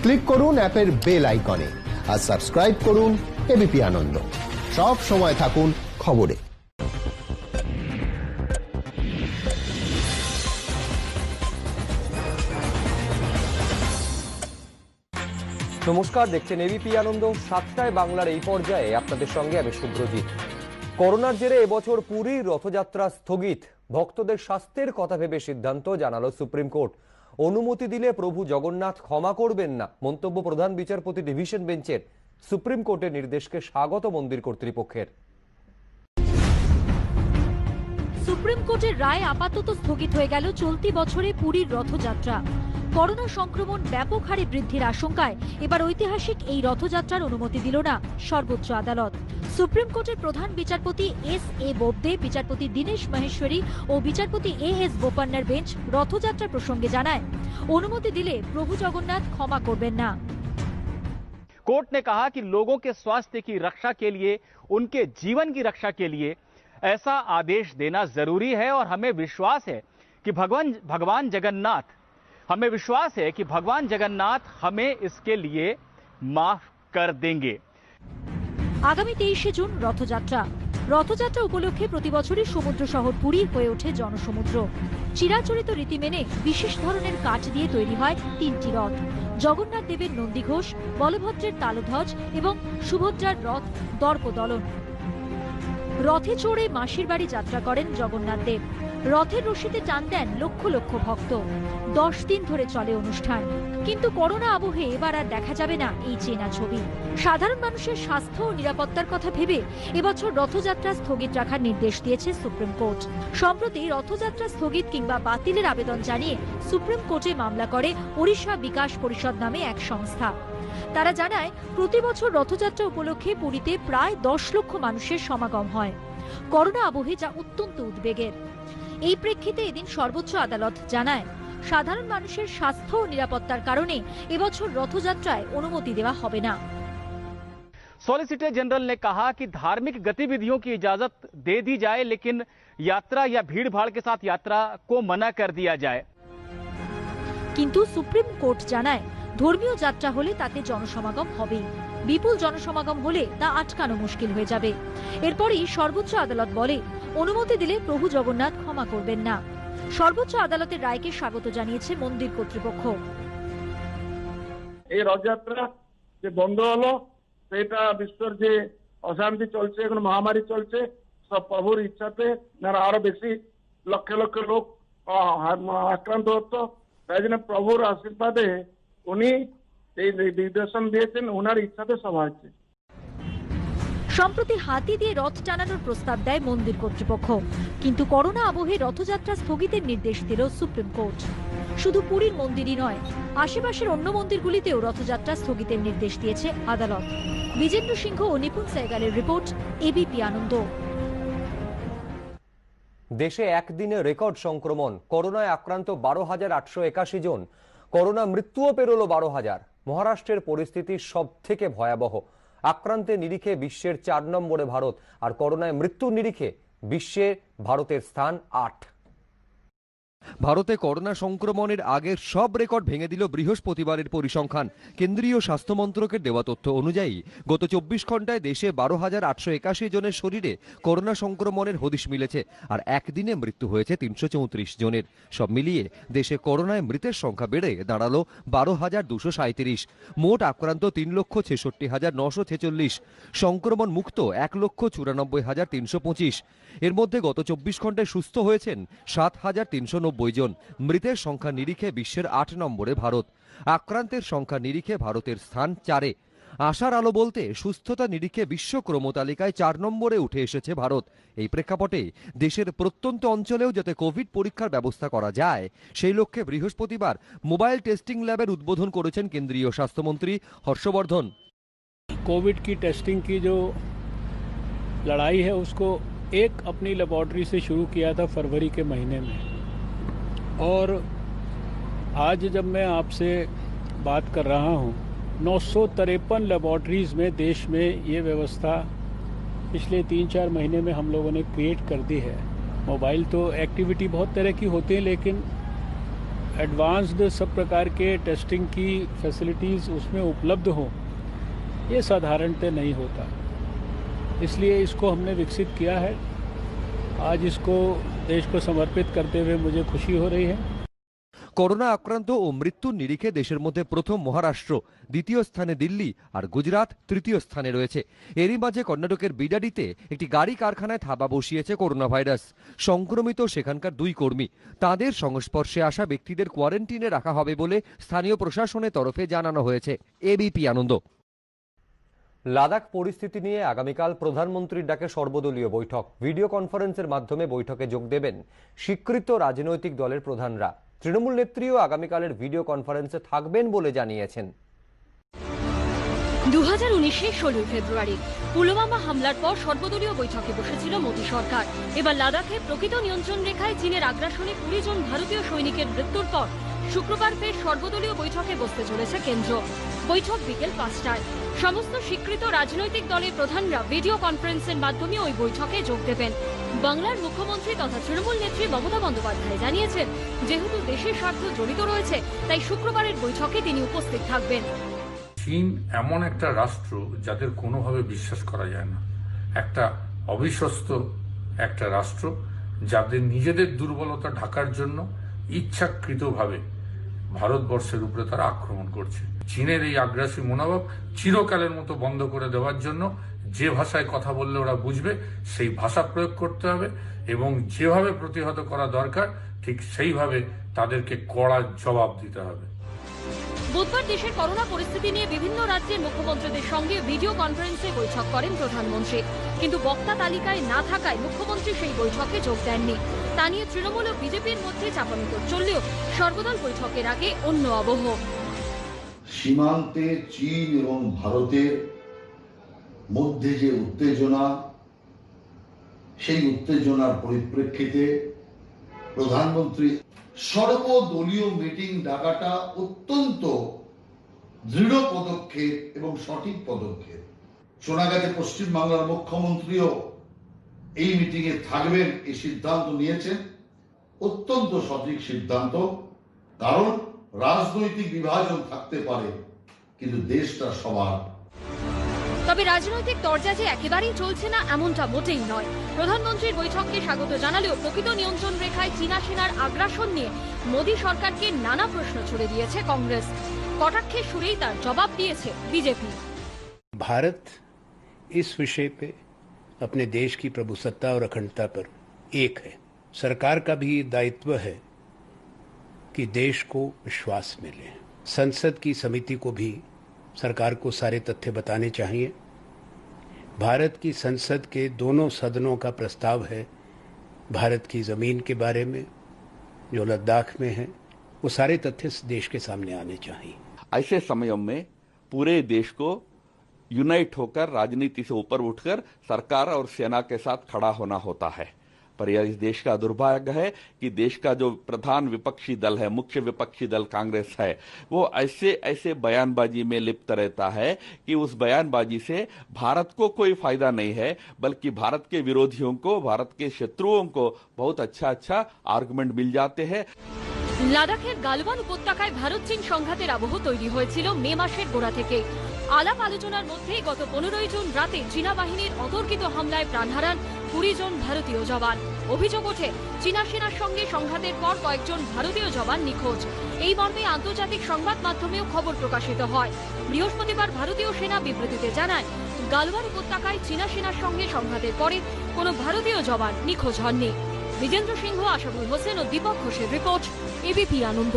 Click করুন অ্যাপের bell আইকনে আর সাবস্ক্রাইব করুন এবিপি আনন্দ। সব সময় থাকুন খবরে। নমস্কার, দেখছেন এবিপি আনন্দ। 7টায় বাংলার এই পর্যায়ে আপনাদের সঙ্গে আমি শুভ্রজিৎ। করোনার জেরে এবছর পুরীর রথযাত্রা স্থগিত। ভক্তদের স্বাস্থ্যের কথা ভেবে সিদ্ধান্ত জানালো সুপ্রিম কোর্ট। অনুমতি দিলে প্রভু জগন্নাথ ক্ষমা করবেন না, মন্তব্য প্রধান বিচারপতি ডিভিশন বেঞ্চের। সুপ্রিম কোর্টের নির্দেশকে স্বাগত মন্দির কর্তৃপক্ষের। সুপ্রিম কোর্টের রায় আপাতত স্থগিত হয়ে গেল চলতি বছরে পুরীর রথযাত্রা। করোনা সংক্রমণ ব্যাপক হারে বৃদ্ধির আশঙ্কায় এবার ঐতিহাসিক এই রথযাত্রার অনুমতি দিল না সর্বোচ্চ আদালত। সুপ্রিম কোর্টের প্রধান বিচারপতি এস.এ. বোবদে, বিচারপতি দীনেশ মাহেশ্বরী ও বিচারপতি এ.এস. বোপান্নার বেঞ্চ রথযাত্রা প্রসঙ্গে জানায়, অনুমতি দিলে প্রভু জগন্নাথ ক্ষমা করবেন না। कोर्ट ने कहा कि लोगों के स्वास्थ्य की रक्षा के लिए, उनके जीवन की रक्षा के लिए ऐसा आदेश देना जरूरी है और हमें विश्वास है कि भगवान जगन्नाथ हमें इसके लिए माफ कर देंगे। আগামী 23শে জুন রথযাত্রা। রথযাত্রা উপলক্ষে প্রতি বছরই সমুদ্র শহর পুরী হয়ে ওঠে জনসমুদ্র। চিরাচরিত রীতি মেনে বিশেষ ধরনের কাঠ দিয়ে তৈরি হয় 3টি রথ। জগন্নাথ দেবের নন্দীঘোষ, বলভদ্রের তালধ্বজ এবং সুভদ্রার রথ দর্পদলন। রথে চড়ে মাসির বাড়ি যাত্রা করেন জগন্নাথ দেব। রথের রশিতে টান দেন লক্ষ লক্ষ ভক্ত। 10 দিন ধরে চলে অনুষ্ঠান। কিন্তু করোনা আবহে এবার আর দেখা যাবে না এই চেনা ছবি। সাধারণ মানুষের স্বাস্থ্য ও নিরাপত্তার কথা ভেবে এবছর রথযাত্রা স্থগিত রাখার নির্দেশ দিয়েছে সুপ্রিম কোর্ট। সম্প্রতি রথযাত্রা স্থগিত কিংবা বাতিলের আবেদন জানিয়ে সুপ্রিম কোর্টে মামলা করে ওড়িশা বিকাশ পরিষদ নামে এক সংস্থা। তারা জানায়, প্রতি বছর রথযাত্রা উপলক্ষে পুরীতে প্রায় 10 লক্ষ মানুষের সমাগম হয়। করোনা আবহে যা অত্যন্ত উদ্বেগের। এই প্রেক্ষিতে এদিন সর্বোচ্চ আদালত জানায়, সাধারণ মানুষের স্বাস্থ্য ও নিরাপত্তার কারণে এবছর রথযাত্রায় অনুমতি দেওয়া হবে না। सॉलिसिटर जनरल ने कहा कि धार्मिक गतिविधियों की इजाजत दे दी जाए, लेकिन यात्रा या भीड़ भाड़ के साथ यात्रा को मना कर दिया जाए। কিন্তু সুপ্রিম কোর্ট জানায়, ধর্মীয় যাত্রা হলে তাতে জনসমাগম হবেই। বিপুল জনসমাগম হলে তা আটকানো মুশকিল হয়ে যাবে। এরপরই সর্বোচ্চ আদালত বলে, অনুমতি দিলে প্রভু জগন্নাথ ক্ষমা করবেন না। সর্বোচ্চ আদালতের রায়কে স্বাগত জানিয়েছে মন্দির কর্তৃপক্ষ। এই রথযাত্রা যে বন্ধ হলো, সেটা বিশ্বর যে অশান্তি চলছে, এখন মহামারী চলছে, সব প্রভুর ইচ্ছাতে আরো বেশি লক্ষ লক্ষ লোক আক্রান্ত হতো। তাই জন্য প্রভুর আশীর্বাদে উনি এই নির্দেশন দিয়েছেন, ওনার ইচ্ছাতে সব হয়েছে। সম্প্রতি হাতি দিয়ে রথ টানানোর প্রস্তাব দেয় মন্দির কর্তৃপক্ষ, কিন্তু করোনা আবহে রথযাত্রা স্থগিতের নির্দেশ দিল সুপ্রিম কোর্ট। শুধু পুরীর মন্দিরই নয়, আশেপাশের অন্য মন্দিরগুলিতেও রথযাত্রা স্থগিতের নির্দেশ দিয়েছে আদালত। বিজেন্দ্র সিংহ ও নিপুণ সেহগালের রিপোর্ট, এবিপি আনন্দ। দেশে একদিনে রেকর্ড সংক্রমণ। করোনায় আক্রান্ত 12,881 জন। করোনা মৃত্যুও পেরোলো 12,000। মহারাষ্ট্রের পরিস্থিতি সব থেকে ভয়াবহ। আক্রান্তের নিরিখে বিশ্বের 4 নম্বরে ভারত, আর করোনায় মৃত্যুর নিরিখে বিশ্বে ভারতের স্থান 8। ভারতে করোনা সংক্রমণের আগের সব রেকর্ড ভেঙে দিল বৃহস্পতিবারের পরিসংখ্যান। কেন্দ্রীয় স্বাস্থ্য মন্ত্রকের দেওয়া তথ্য অনুযায়ী গত 24 ঘন্টায় দেশে 12,881 জনের শরীরে করোনা সংক্রমণের হদিশ মিলেছে, আর একদিনে মৃত্যু হয়েছে 334 জনের। সব মিলিয়ে দেশে করোনায় মৃতের সংখ্যা বেড়ে দাঁড়ালো 12,237। মোট আক্রান্ত 3,66,946। সংক্রমণ মুক্ত 1,94,325। এর মধ্যে গত 24 ঘন্টায় সুস্থ হয়েছেন 7,390 জন। মৃতের সংখ্যা নিরিখে বিশ্বের 8 নম্বরে ভারত। আক্রান্তের সংখ্যা নিরিখে ভারতের স্থান 4-এ। আশার আলো বলতে সুস্থতা নিরিখে বিশ্ব ক্রমতালিকায় 4 নম্বরে উঠে এসেছে ভারত। এই প্রেক্ষাপটে দেশের প্রত্যন্ত অঞ্চলেও যাতে কোভিড পরীক্ষার ব্যবস্থা করা যায়, সেই লক্ষ্যে বৃহস্পতিবার মোবাইল টেস্টিং ল্যাবের উদ্বোধন করেছেন কেন্দ্রীয় স্বাস্থ্যমন্ত্রী হর্ষবর্ধন। कोविड की टेस्टिंग की जो लड़ाई है उसको एक अपनी लेबॉर्ट्री से शुरू किया था फरवरी के महीने में, और आज जब मैं आपसे बात कर रहा हूँ 953 लेबॉर्ट्रीज़ में देश में ये व्यवस्था पिछले 3-4 महीने में हम लोगों ने क्रिएट कर दी है। मोबाइल तो एक्टिविटी बहुत तरह की होती है, लेकिन एडवांस्ड सब प्रकार के टेस्टिंग की फैसिलिटीज़ उसमें उपलब्ध हों, ये साधारणतः नहीं होता। इसलिए इसको हमने विकसित किया है। आज इसको देश को समर्पित करते हुए मुझे खुशी हो रही है। করোনা আক্রান্ত ও মৃত্যুর নিরিখে দেশের মধ্যে প্রথম মহারাষ্ট্র, দ্বিতীয় স্থানে দিল্লি আর গুজরাট তৃতীয় স্থানে রয়েছে। এরই মাঝে কর্ণাটকের বিডাডিতে একটি গাড়ি কারখানায় থাবা বসিয়েছে করোনা ভাইরাস। সংক্রমিত সেখানকার 2 কর্মী। তাদের সংস্পর্শে আসা ব্যক্তিদের কোয়ারেন্টিনে রাখা হবে বলে স্থানীয় প্রশাসনের তরফে জানানো হয়েছে। এবিপি আনন্দ। লাদাখ পরিস্থিতি নিয়ে আগামীকাল প্রধানমন্ত্রীর ডাকে সর্বদলীয় বৈঠক। ভিডিও কনফারেন্সের মাধ্যমে বৈঠকে যোগ দেবেন স্বীকৃত রাজনৈতিক দলের প্রধানরা। তৃণমূল নেত্রীও আগামীকালের ভিডিও কনফারেন্সে থাকবেন বলে জানিয়েছেন। 2019-এর 16 ফেব্রুয়ারি পুলওয়ামা হামলার পর সর্বদলীয় বৈঠকে বসেছিল মোদী সরকার। এবার লাদাখে প্রকৃত নিয়ন্ত্রণ রেখায় চীনের আগ্রাসনে 20 জন ভারতীয় সৈনিকের মৃত্যুর পর শুক্রবার ফের সর্বদলীয় বৈঠকে বসতে চলেছে কেন্দ্র। বৈঠক বিকেল 5টায়। সমস্ত স্বীকৃত রাজনৈতিক দলের প্রধানরা ভিডিও কনফারেন্সের মাধ্যমে ওই বৈঠকে যোগ দেবেন। বাংলার মুখ্যমন্ত্রী তথা তৃণমূল নেত্রী মমতা বন্দ্যোপাধ্যায় জানিয়েছেন, যেহেতু দেশের স্বার্থ জড়িত রয়েছে তাই শুক্রবারের বৈঠকে তিনি উপস্থিত থাকবেন। চীন এমন একটা রাষ্ট্র যাদের কোনোভাবে বিশ্বাস করা যায় না, একটা অবিশ্বস্ত একটা রাষ্ট্র যাদের নিজেদের দুর্বলতা ঢাকার জন্য ইচ্ছাকৃতভাবে ভারতবর্ষের উপরে তারা আক্রমণ করছে। চীনের এই আগ্রাসী মনোভাব চিরকালের মতো বন্ধ করে দেওয়ার জন্য যে ভাষায় কথা বললে ওরা বুঝবে সেই ভাষা প্রয়োগ করতে হবে এবং যেভাবে প্রতিহত করা দরকার ঠিক সেইভাবে তাদেরকে কড়া জবাব দিতে হবে। বুধবার দেশের করোনা পরিস্থিতি নিয়ে বিভিন্ন রাজ্যের মুখ্যমন্ত্রীদের সঙ্গে ভিডিও কনফারেন্সে বৈঠক করেন প্রধানমন্ত্রী, কিন্তু বক্তা তালিকায় না থাকায় মুখ্যমন্ত্রী সেই বৈঠকে যোগ দেননি। তা নিয়ে তৃণমূল ও বিজেপির মধ্যে চাপানুতোর চললেও সর্বদল বৈঠকের আগে অন্য আবহ। সীমান্তে চীন এবং ভারতের মধ্যে যে উত্তেজনা, সেই উত্তেজনার পরিপ্রেক্ষিতে প্রধানমন্ত্রী সর্বদলীয় মিটিং ডাকাটা অত্যন্ত দৃঢ় পদক্ষেপ এবং সঠিক পদক্ষেপ। শোনা গেছে পশ্চিমবাংলার মুখ্যমন্ত্রীও এই মিটিং এ থাকবেন, এই সিদ্ধান্ত নিয়েছেন। অত্যন্ত সঠিক সিদ্ধান্ত, কারণ রাজনৈতিক বিভাজন থাকতে পারে কিন্তু দেশটা সবার। তবে রাজনৈতিক দরজা যে একেবারেই চলছে না এমনটা মোটেই নয়। প্রধানমন্ত্রীর বৈঠককে স্বাগত জানালেও প্রকৃত নিয়ন্ত্রণ রেখায় চীনা সেনার আগ্রাসন নিয়ে মোদী সরকারকে নানা প্রশ্ন ছুড়ে দিয়েছে কংগ্রেস। কটাক্ষের সুরেই তার জবাব দিয়েছে বিজেপি। भारत इस विषय पे अपने देश की प्रभुसत्ता और अखंडता पर एक है। सरकार का भी दायित्व है कि देश को विश्वास मिले। संसद की समिति को भी सरकार को सारे तथ्य बताने चाहिए। भारत की संसद के दोनों सदनों का प्रस्ताव है भारत की जमीन के बारे में जो लद्दाख में है, वो सारे तथ्य देश के सामने आने चाहिए। ऐसे समयों में पूरे देश को यूनाइट होकर राजनीति से ऊपर उठकर सरकार और सेना के साथ खड़ा होना होता है। पर यह इस देश का दुर्भाग्य है कि देश का जो प्रधान विपक्षी दल है, मुख्य विपक्षी दल कांग्रेस है, वो ऐसे बयानबाजी में लिप्त रहता है कि उस बयानबाजी से भारत को कोई फायदा नहीं है, बल्कि भारत के विरोधियों को, भारत के शत्रुओं को बहुत अच्छा आर्गुमेंट मिल जाते हैं। লাদাখের গালওয়ান উপত্যকায় ভারত চীন সংঘাতের আবহ তৈরি হয়েছিল মে মাসের গোড়া থেকে। আলাপ আলোচনার মধ্যে গত 15 জুন রাতে চীনা বাহিনীর অতর্কিত হামলায় প্রাণ হারান 20 জন ভারতীয় জওয়ান। অভিযোগ ওঠে চীনা সেনার সঙ্গে সংঘাতের পর কয়েকজন ভারতীয় জওয়ান নিখোঁজ। এই মর্মে আন্তর্জাতিক সংবাদ মাধ্যমেও খবর প্রকাশিত হয়। বৃহস্পতিবার ভারতীয় সেনা বিবৃতিতে জানায়, গালওয়ান উপত্যকায় চীনা সেনার সঙ্গে সংঘাতের পরে কোনো ভারতীয় জওয়ান নিখোঁজ হননি। বিজেন্দ্র সিংহ, আশাবুল হোসেন ও দীপক ঘোষের রিপোর্ট, এবিপি আনন্দ।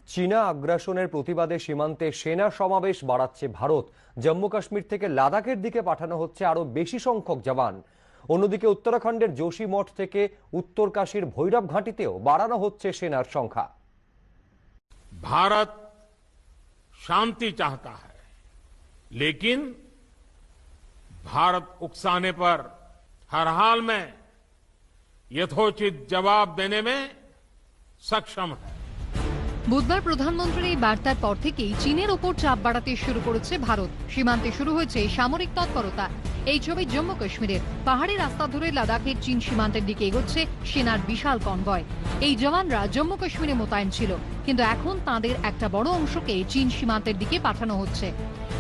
চীনা আগ্রাসনের প্রতিবাদে সীমান্তে সেনা সমাবেশ বাড়াচ্ছে ভারত। জম্মু কাশ্মীর থেকে লাদাখের দিকে পাঠানো হচ্ছে আরো বেশি সংখ্যক জওয়ান। অন্যদিকে উত্তরাখণ্ডের যোশী মঠ থেকে উত্তরকাশীর ভৈরব ঘাঁটিতেও বাড়ানো হচ্ছে সেনার সংখ্যা। भारत शांति चाहता है, लेकिन भारत उकसाने पर हर हाल में यथोचित जवाब देने में सक्षम है। বুধবার প্রধানমন্ত্রীর এই বার্তার পর থেকেই চীনের ওপর চাপ বাড়াতে শুরু করেছে ভারত। সীমান্তে শুরু হয়েছে সামরিক তৎপরতা। এই ছবি জম্মু কাশ্মীরের পাহাড়ি রাস্তা ধরে লাদাখের চীন সীমান্তের দিকে এগোচ্ছে সেনার বিশাল কনভয়। এই জওয়ানরা জম্মু কাশ্মীরে মোতায়েন ছিল, কিন্তু এখন তাদের একটা বড় অংশকে চীন সীমান্তের দিকে পাঠানো হচ্ছে।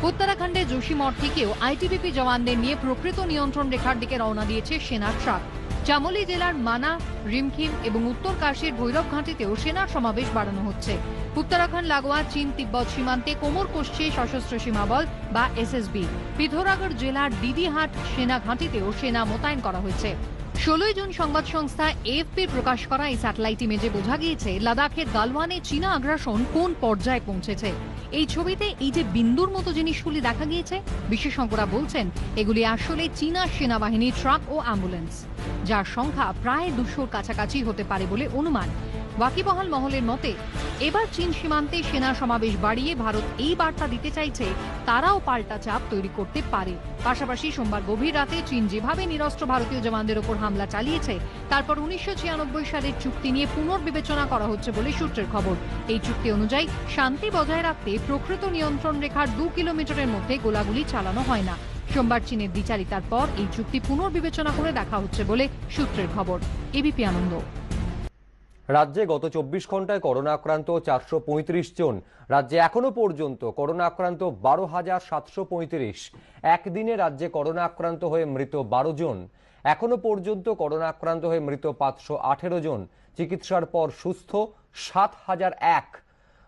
উত্তরাখণ্ডের যোশীমঠ থেকেও আইটিবিপি জওয়ানদের নিয়ে প্রকৃত নিয়ন্ত্রণ রেখার দিকে রওনা দিয়েছে সেনার ট্রাক। চামোলি জেলার মানা, রিমখিম এবং উত্তর কাশীর ভৈরব ঘাটিতেও সেনার সমাবেশ বাড়ানো হচ্ছে। উত্তরাখণ্ড লাগোয়া চীন তিব্বত সীমান্তে কোমর কষছে সশস্ত্র সীমাবল বা এসএসবি। পিথোরাগড় জেলার দিদিহাট সেনা ঘাঁটিতেও সেনা মোতায়েন করা হয়েছে। 16 জুন সংবাদ সংস্থা এএফপির প্রকাশ করা এই স্যাটেলাইট ইমেজে বোঝা গিয়েছে লাদাখের গালওয়ানে চীনা আগ্রাসন কোন পর্যায়ে পৌঁছেছে। এই ছবিতে এই যে বিন্দুর মতো জিনিসগুলি দেখা গিয়েছে, বিশেষজ্ঞরা বলছেন এগুলি আসলে চীনা সেনাবাহিনীর ট্রাক ও অ্যাম্বুলেন্স, যার সংখ্যা প্রায় 200-র কাছাকাছি হতে পারে বলে অনুমান। ওয়াকিবহাল মহলের মতে এবার চীন সীমান্তে সেনা সমাবেশ বাড়িয়ে ভারত এই বার্তা দিতে চাইছে তারাও পাল্টা চাপ তৈরি করতে পারে। পাশাপাশি সোমবার গভীর রাতে চীন যেভাবে নিরস্ত্র ভারতীয় জওয়ানদের ওপর হামলা চালিয়েছে, তারপর 1996 সালের চুক্তি নিয়ে পুনর্বিবেচনা করা হচ্ছে বলে সূত্রের খবর। এই চুক্তি অনুযায়ী শান্তি বজায় রাখতে প্রকৃত নিয়ন্ত্রণ রেখার 2 কিলোমিটারের মধ্যে গোলাগুলি চালানো হয় না। সোমবার চীনের দ্বিচারিতার পর এই চুক্তি পুনর্বিবেচনা করে দেখা হচ্ছে বলে সূত্রের খবর। এবিপি আনন্দ। রাজ্যে গত 24 ঘন্টায় করোনা আক্রান্ত 435 জন। রাজ্যে এখনো পর্যন্ত করোনা আক্রান্ত 12,735। একদিনে রাজ্যে করোনা আক্রান্ত হয়ে মৃত 12 জন। এখনো পর্যন্ত করোনা আক্রান্ত হয়ে মৃত 518 জন। চিকিৎসার পর সুস্থ 7,001।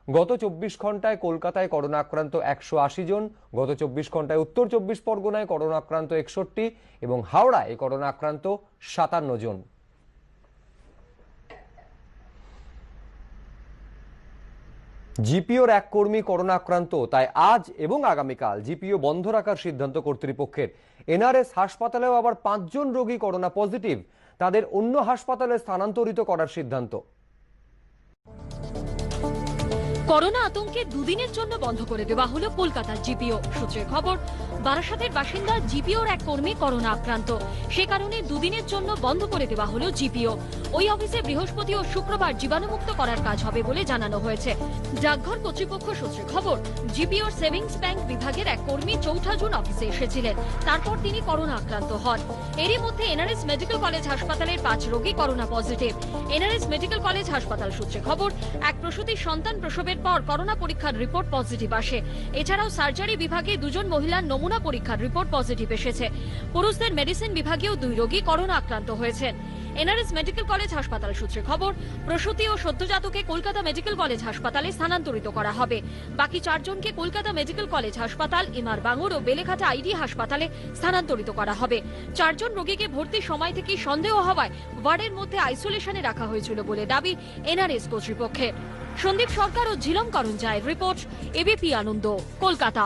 গত 24 ঘন্টায় কলকাতায় করোনা আক্রান্ত 180 জন। গত 24 ঘন্টায় উত্তর 24 পরগনায় করোনা আক্রান্ত 61 এবং হাওড়ায় করোনা আক্রান্ত 57 জন। জিপিওর এক কর্মী করোনা আক্রান্ত, তাই আজ এবং আগামীকাল জিপিও বন্ধ রাখার সিদ্ধান্ত কর্তৃপক্ষের। এনআরএস হাসপাতালেও আবার 5 জন রোগী করোনা পজিটিভ, তাদের অন্য হাসপাতালে স্থানান্তরিত করার সিদ্ধান্ত। করোনা আতঙ্কে দুদিনের জন্য বন্ধ করে দেওয়া হলো কলকাতার জিপিও। সূত্রের খবর, বারাসাতের বাসিন্দা জিপিওর এক কর্মী করোনা আক্রান্ত, সে কারণে দুদিনের জন্য বন্ধ করে দেওয়া হলো জিপিও। ওই অফিসে বৃহস্পতি ও শুক্রবার জীবাণুমুক্ত করার কাজ হবে বলে জানানো হয়েছে। ডাকঘর কর্তৃপক্ষ সূত্রে খবর, জিপিওর সেভিংস ব্যাংক বিভাগের এক কর্মী 4 জুন অফিসে এসেছিলেন, তারপর তিনি করোনা আক্রান্ত হন। এরই মধ্যে এনআরএস মেডিকেল কলেজ হাসপাতালের 5 রোগী corona positive. NRS medical college হাসপাতাল সূত্রে খবর, এক প্রসূতির সন্তান প্রসবের পর করোনা পরীক্ষার রিপোর্ট পজিটিভ আসে। এছাড়াও সার্জারি বিভাগে 2 জন মহিলার নমুনা পরীক্ষার রিপোর্ট পজিটিভ এসেছে। পুরুষদের মেডিসিন বিভাগেও 2 রোগী করোনা আক্রান্ত হয়েছেন। এনআরএস মেডিকেল কলেজ হাসপাতাল সূত্রে খবর, প্রসূতি ও সদ্যজাতকে কলকাতা মেডিকেল কলেজ হাসপাতালে স্থানান্তরিত করা হবে। বাকি 4 জনকে কলকাতা মেডিকেল কলেজ হাসপাতাল, এমআর বাঙুর ও বেলেঘাটা আইডি হাসপাতালে স্থানান্তরিত করা হবে। 4 জন রোগীকে ভর্তির সময় থেকে সন্দেহ হওয়ায় ওয়ার্ডের মধ্যে আইসোলেশনে রাখা হয়েছিল বলে দাবি এনআরএস কর্তৃপক্ষের। সন্দীপ সরকার ও ঝিলম করঞ্জায়ের রিপোর্ট, এবিপি আনন্দ, কলকাতা।